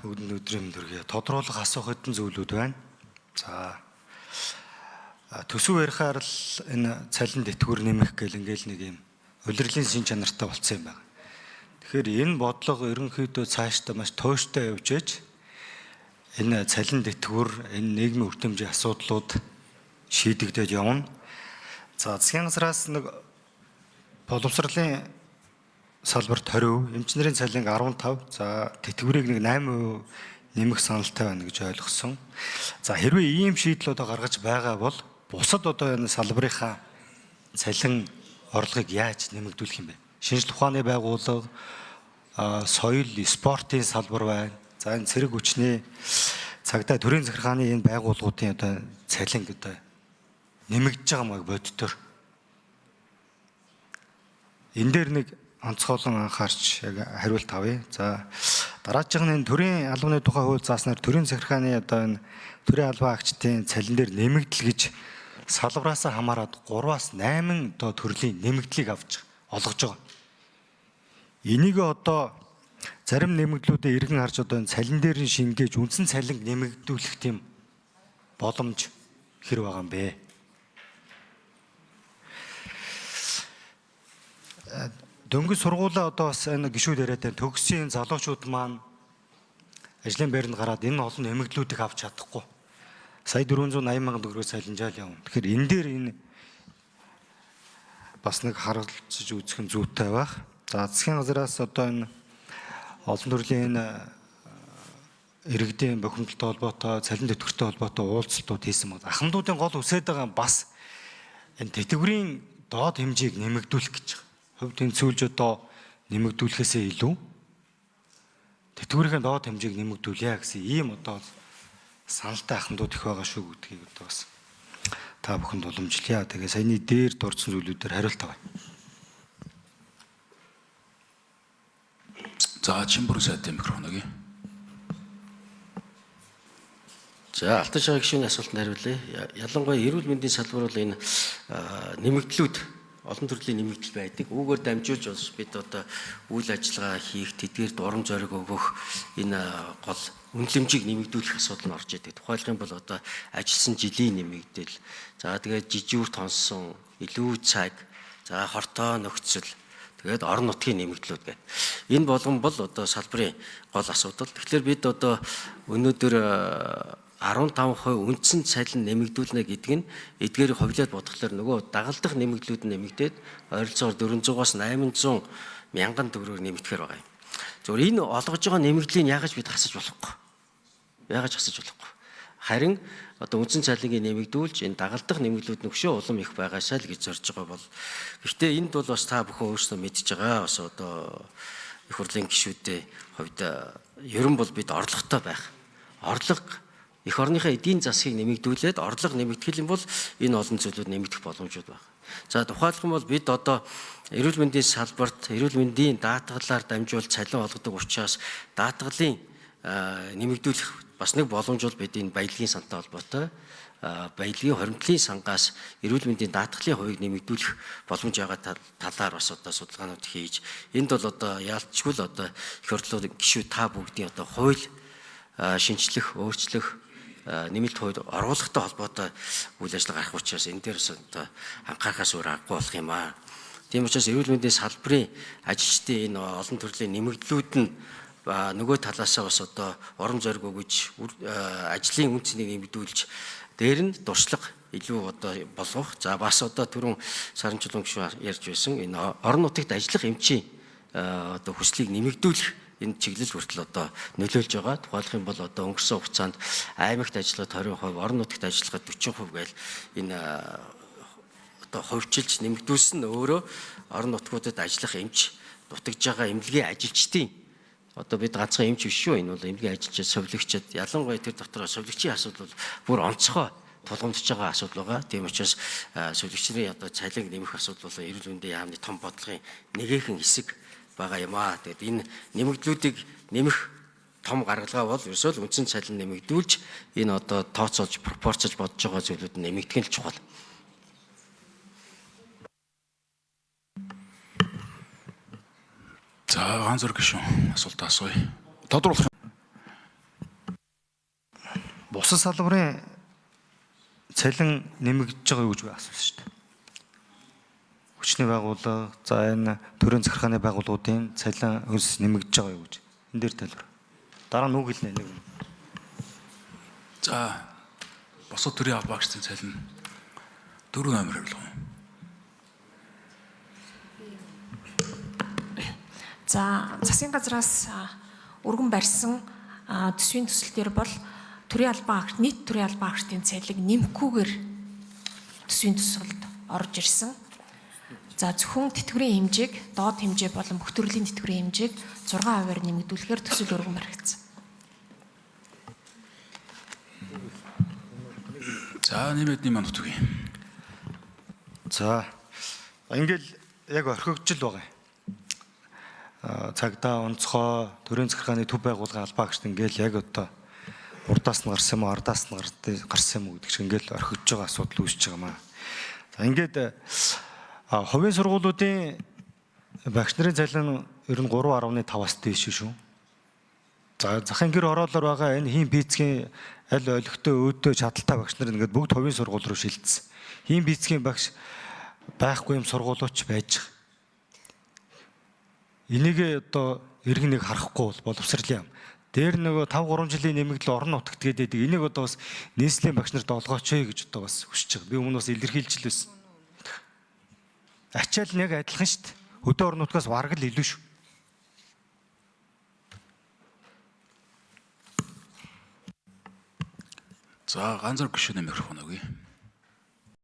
Өдрийн төргий тодруулах асуух хэдэн зүйлүүд байна. За төсөв ярихаар л энэ цалин тэтгэвэр нэмэх гэл ингээл нэг юм улирлын шин чанартай болцсон юм байна. Тэгэхээр энэ бодлого ерөнхийдөө цаашдаа маш тууштай явж ээж энэ цалин тэтгэвэр энэ нийгмийн үр дүнжийн асуудлууд шийдэгдэж явна. За засгийн газраас нэг боловсролын салбарт 20%, эмчнэрийн цалинг 15%, за тэтгэврийг нэг 8% нэмэх саналтай байна гэж ойлгосон. За хэрвээ ийм шийдлүүд гаргаж байгаа бол бусад одоо энэ салбарынхаа цалин орлогыг яаж нэмэгдүүлэх юм бэ? Шинжлэх ухааны байгууллага, соёл, спортын салбар байна. За энэ цэрэг хүчний цагдаа төрийн захиргааны энэ байгууллагуудын одоо цалин одоо нэмэгдэж байгаа маяг боддоор. Энэ дээр нэг онцгойлон анхаарч яг хариулт авъя. За дараагийн энэ төрийн албаны тухай хууль зааснаар төрийн захиргааны одоо энэ төрийн албан агчдын цалин дээр нэмэгдэл гэж салбараас хамаарат 3-8 одоо төрлийн нэмэгдлийг авч олгож байгаа. Энийг одоо зарим нэмэгдлүүдээ иргэн харж одоо энэ цалин дээр нь шингээж үндсэн цалин нэмэгдүүлэх тийм боломж хэр байгаа юм бэ? Дөнгөж сургуулаа одоо бас энэ гишүүд яриад байна. Төгссөн залуучууд маань ажлын байранд гараад энэ олон нэмэгдлүүдийг авч чадахгүй. Сая 480 мянган төгрөгөөр цалинжаал явна. Тэгэхээр энэ дээр энэ бас нэг харгалзаж үзэх нь зүйтэй байх. За засгийн газраас одоо энэ олон төрлийн энэ иргэдийн бохимдолтой холбоотой, цалин тэтгэвртэй холбоотой уулзалтууд хийсэн байна. Ахмадуудын гол үсээд байгаа бас энэ тэтгэврийн доод хэмжээг нэмэгдүүлэх гэж байна. Хувьд тэнцвүүлж одоо нэмэгдүүлэхээсээ илүү тэтгэврийн доод хэмжээг нэмэгдүүлье гэсэн ийм одоо саналтай ахмадууд их байгаа шүү гэдгийг одоо бас та бүхэнд уламжлая. Тэгээ саяны дээр дурдсан зүйлүүдээр хариулт авъя. За Чимбүрэн сайдын микрофоныг. За Алтан шагийн гишүүний асуултанд хариулъя. Ялангуяа эрүүл мэндийн салбар бол энэ нэмэгдлүүд олон төрлийн нэмэгдэл байдаг. Үүгээр дамжуулж бас бид одоо үйл ажиллагаа хийх, тэдгээр дурам зориг өгөх энэ гол үнэлэмжийг нэмэгдүүлэх асуудал нь орж идэг. Тухайлх юм бол одоо ажилласан жилийн нэмэгдэл, за тэгээд жижүүр тонсон, илүү цаг, за хортой нөхцөл, тэгээд орон нутгийн нэмэгдлүүд гэдэг. Энэ болгон бол одоо салбарын гол асуудал. Тэгэхээр бид одоо өнөөдөр 15% үндсэн цалин нэмэгдүүлнэ гэдэг нь эдгээрийг ховлоод бодглохлоор нөгөө дагалдах нэмэгдлүүд нэмэгдээд ойролцоогоор 400-аас 800 мянган төгрөгөөр нэмэгдэхээр байгаа юм. Зөвхөн энэ олгож байгаа нэмэгдлийг яагаад бид хасаж болохгүй? Яагаад хасаж болохгүй? Харин одоо үндсэн цалиныг нэмэгдүүлж энэ дагалдах нэмэгдлүүд нөгшөө улам их байгаасаа л гэж зорж байгаа бол гэхдээ энд бол бас та бүхэн өөрсдөө мэдж байгаа. Бас одоо их хурлын гишүүдийн хувьд ерөн бол бид орлоготой байх. Орлого эх орныхаа эдийн засгийг нэмэгдүүлээд орлого нэмэгдэх юм бол энэ олон зүйлүүд нэмэгдэх боломжууд байна. За тухайлбал юм бол бид одоо эрүүл мэндийн салбарт эрүүл мэндийн даатгалаар дамжуул цалин олгодог учраас даатгалын нэмэгдүүлэх бас нэг боломж бол бид энэ баялагын сантай холбоотой баялагын хоримтлын сангаас эрүүл мэндийн даатгалын хувийг нэмэгдүүлэх боломж байгаа талаар бас одоо судалгаанууд хийж энд бол одоо яалтчгүй л одоо их хурлын гишүүд та бүгдийн одоо хууль шинжлэх, өөрчлөх нэмэлт хувьд оруулахтай холбоотой үйл ажиллагаа гарах учраас энэ дээр одоо анхаарахаас өөр аргагүй болох юм аа. Тийм учраас эрүүл мэндийн салбарын ажилчдын энэ олон төрлийн нэмэгдлүүд нь нөгөө талаасаа бас одоо урам зориг өгөж ажлын үн цэнийг нэмэгдүүлж дээр нь дуршлаг илүү одоо болгох. За бас одоо түрүүн Саранчулан гишүүн ярьж байсан энэ орон нутагт ажиллах эмчийн одоо хүслийг нэмэгдүүлэх энэ чиглэл хүртэл одоо нөлөөлж байгаа. Тухайлх юм бол одоо өнгөрсөн хугацаанд аймагт ажиллахад 20%, орон нутагт ажиллахад 40% гээл энэ одоо хувьчилж нэмэгдүүлсэн нь өөрөө орон нутгуудад ажиллах эмч дутагдж байгаа эмнэлгийн ажилчдын одоо бид ганцхан эмч биш шүү. Энэ бол эмнэлгийн ажилчид, совилогчид ялангуяа тэр дотор совилогчийн асуудал бол бүр онцгой тулгамдж байгаа асуудал байгаа. Тийм учраас совилогчдын одоо цалин нэмэх асуудал бол эрүүл мэндийн яамны том бодлогын нэгэн хэсэг байгаа юм аа. Тэгээд энэ нэмэгдлүүдийг нэмэх том гаргалгаа бол ерөөсөө л үндсэн цалин нэмэгдүүлж энэ одоо тооцоолж пропорцож бодож байгаа зүйлүүд нэмэгдэх нь чухал. За ганц зэрэг гишүүн асуултаа асууя. Тодруулах бусад салбарын цалин нэмэгдэж байгаа юу гэж би асуусан шүү дээ. Хүчний байгууллага, за энэ төрийн захиргааны байгууллагуудын цалин хөлс нэмэгдэж байгаа юу гэж. Энэ дээр тайлбар. Дараа нь үг хэлнэ нэг. За босод төрийн албаагчдын цалин 4 номер явуулах юм. За засгийн газраас өргөн барьсан төсвийн төсөлтөөр бол төрийн албан агч нийт төрийн албан агчдын цалин нэмэхгүйгээр төсвийн төсөлд орж ирсэн. За зөвхөн тэтгэврийн хэмжээг доод хэмжээ болон бүх төрлийн тэтгэврийн хэмжээг 6%-аар нэмэгдүүлэхээр төсөл өргөн баригдсан. За нэмээд нэм манут үгүй. За ингээл яг орхигдж л байгаа юм. Цагдаа онцгой төрийн захиргааны төв байгууллагын албаагчд ингээл яг одоо урдаас нь гарсан юм уу, ардаас нь гарсан юм уу гэдэг шиг ингээл орхигдж байгаа асуудал үүсэж байгаа маа. За ингээд хувийн сургуулиудын багш нарын цалин ер нь 3.5-аас дээш шүү. За захын гэр ороолоор байгаа энэ хин бийцгийн аль олигтой өөдөө чадaltaй багш нар ингээд бүгд хувийн сургууль руу шилжсэн. Хин бийцгийн багш байхгүй юм сургуулиуч байж байгаа. Энийг одоо иргэн нэг харахгүй бол боловсрал юм. Дээр нөгөө 5-3 жилийн нэмэгдэл орон нутагт гэдэг. Энийг одоо бас нийслэлийн багш нарт олгооч гэж одоо бас хүсэж байгаа. Би өмнө бас илэрхийлж л байсан. Ачаал нь яг адилхан шүү дээ. Хөдөө орон нутгаас бараг л илүү шүү. За ганц зөр гişүн микрофон өгье.